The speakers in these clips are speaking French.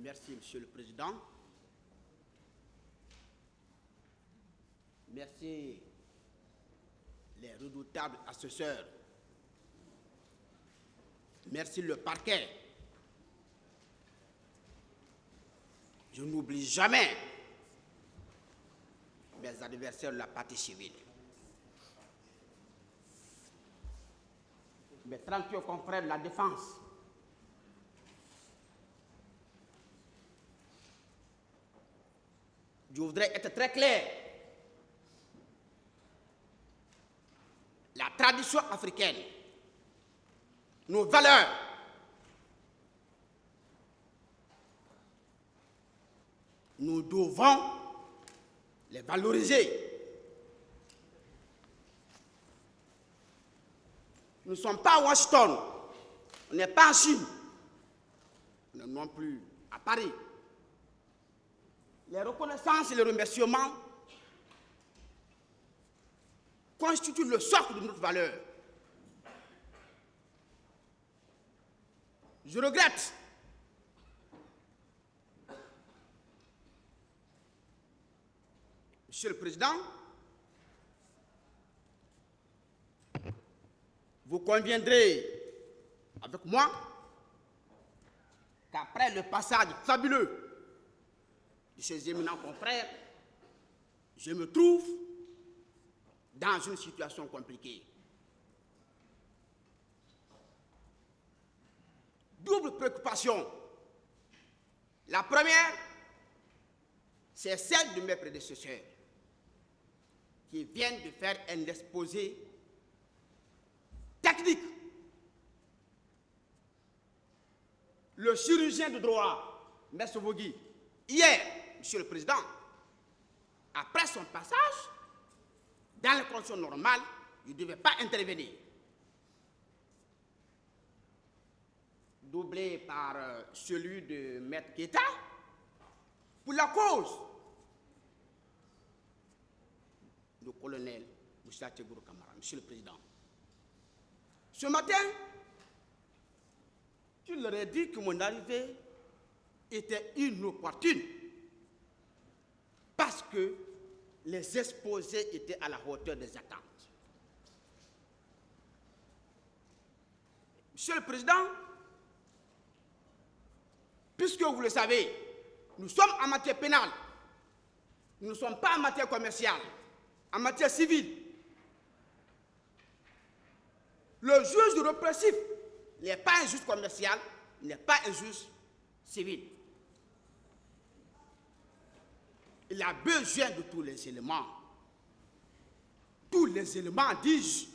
Merci, Monsieur le Président. Merci, les redoutables assesseurs. Merci, le parquet. Je n'oublie jamais mes adversaires de la partie civile. Mes 38 confrères de la défense. Je voudrais être très clair. La tradition africaine, nos valeurs, nous devons les valoriser. Nous ne sommes pas à Washington, on n'est pas en Chine, on n'est non plus à Paris. Les reconnaissances et les remerciements constituent le socle de notre valeur. Je regrette Monsieur le Président, vous conviendrez avec moi qu'après le passage fabuleux de ces éminents confrères, je me trouve dans une situation compliquée. Double préoccupation. La première, c'est celle de mes prédécesseurs qui viennent de faire un exposé technique. Le chirurgien de droit, M. Vogui, hier, Monsieur le Président, après son passage, dans les conditions normales, il ne devait pas intervenir. Doublé par celui de Maître Keita, pour la cause du colonel Moussa Tchegourou Kamara, Monsieur le Président. Ce matin, je leur ai dit que mon arrivée était inopportune parce que les exposés étaient à la hauteur des attentes. Monsieur le Président, puisque vous le savez, nous sommes en matière pénale, nous ne sommes pas en matière commerciale, en matière civile. Le juge répressif n'est pas un juge commercial, n'est pas un juge civil. Il a besoin de tous les éléments. Tous les éléments, dis-je.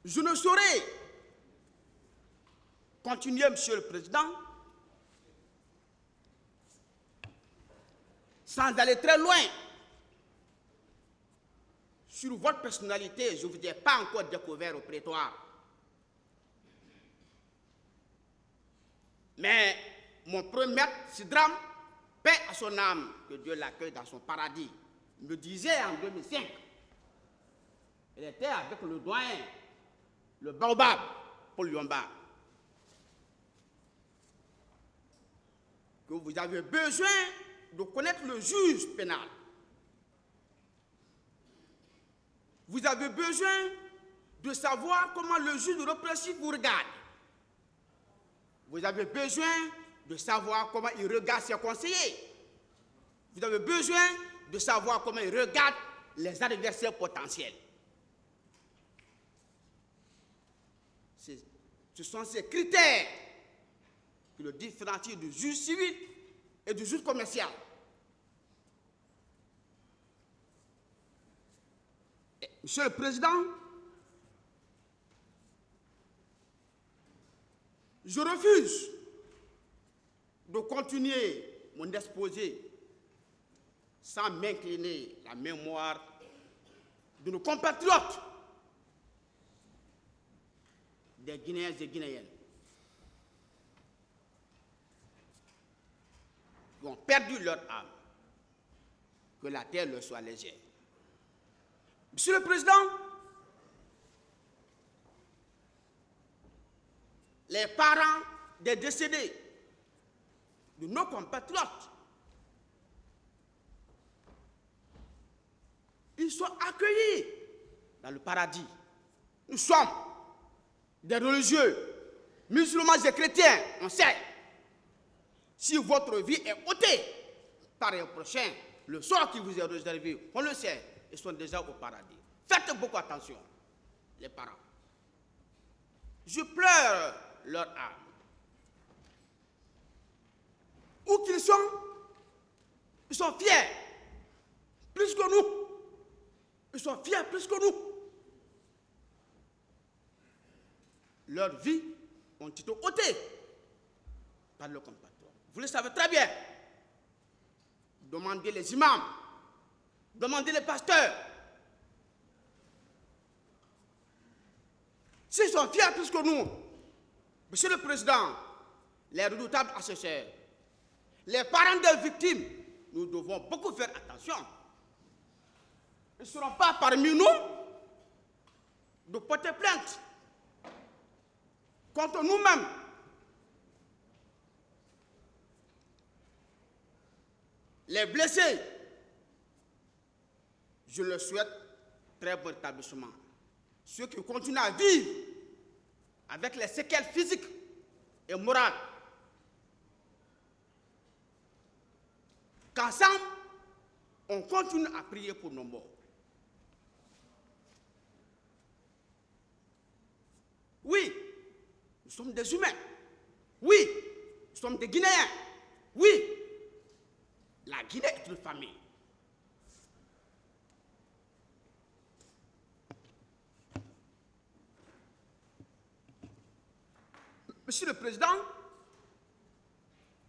Je ne saurais continuer, Monsieur le Président, sans aller très loin sur votre personnalité. Je ne vous ai pas encore découvert au prétoire. Mais mon premier maître, Sidram, paix à son âme, que Dieu l'accueille dans son paradis, me disait en 2005, il était avec le doyen, le baobab, Paul Yomba, que vous avez besoin de connaître le juge pénal. Vous avez besoin de savoir comment le juge répressif vous regarde. Vous avez besoin de savoir comment il regarde ses conseillers. Vous avez besoin de savoir comment il regarde les adversaires potentiels. Ce sont ces critères qui le différencient du juge civil et du juge commercial. Et, Monsieur le Président, je refuse de continuer mon exposé sans m'incliner la mémoire de nos compatriotes, des Guinéens et Guinéennes, qui ont perdu leur âme. Que la terre leur soit légère. Monsieur le Président, les parents des décédés, de nos compatriotes. Ils sont accueillis dans le paradis. Nous sommes des religieux, musulmans et chrétiens, on sait. Si votre vie est ôtée par un prochain, le sort qui vous est réservé, on le sait, ils sont déjà au paradis. Faites beaucoup attention, les parents. Je pleure leur âme. Où qu'ils sont, ils sont fiers, plus que nous. Ils sont fiers plus que nous. Leur vie ont été ôtées par leurs compatriotes. Vous le savez très bien. Demandez les imams, demandez les pasteurs. S'ils sont fiers plus que nous, Monsieur le Président, les redoutables assesseurs, les parents des victimes, nous devons beaucoup faire attention. Ils ne seront pas parmi nous de porter plainte contre nous-mêmes. Les blessés, je leur souhaite très bon rétablissement. Ceux qui continuent à vivre avec les séquelles physiques et morales, qu'ensemble, on continue à prier pour nos morts. Oui, nous sommes des humains. Oui, nous sommes des Guinéens. Oui, la Guinée est une famille. Monsieur le Président,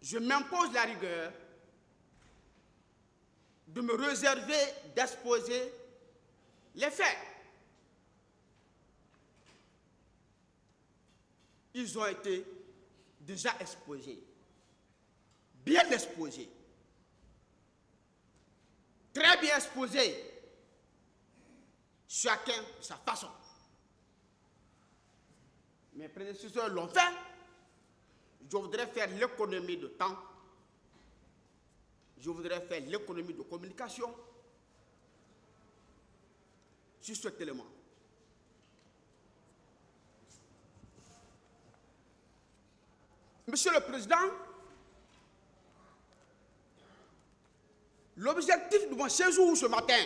je m'impose la rigueur de me réserver d'exposer les faits. Ils ont été déjà exposés, bien exposés, très bien exposés, chacun de sa façon. Mes prédécesseurs l'ont fait, je voudrais faire l'économie de temps, je voudrais faire l'économie de communication sur cet élément. Monsieur le Président, l'objectif de mon séjour ce matin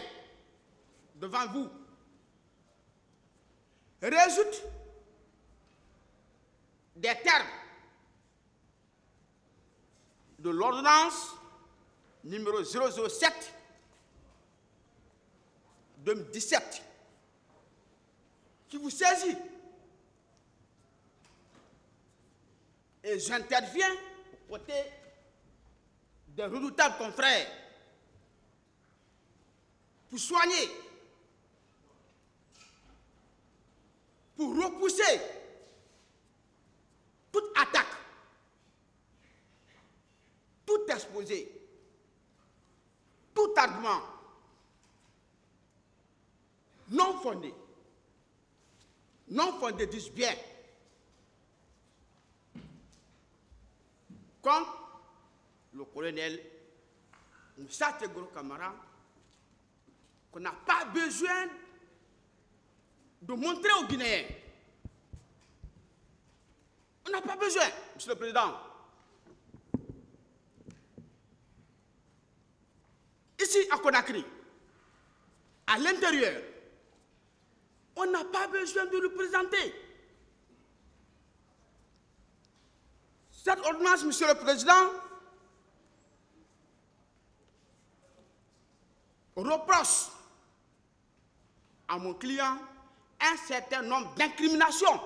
devant vous résulte des termes de l'ordonnance numéro 007 2017 qui vous saisit. Et j'interviens aux côtés des redoutables confrères pour soigner, pour repousser toute attaque, tout exposé, tout argument non fondé, dis-je bien, comme le colonel Moussa Tegoro Camara, qu'on n'a pas besoin de montrer aux Guinéens. On n'a pas besoin, Monsieur le Président. Ici, à Conakry, à l'intérieur, on n'a pas besoin de le présenter. Cette ordonnance, Monsieur le Président, reproche à mon client un certain nombre d'incriminations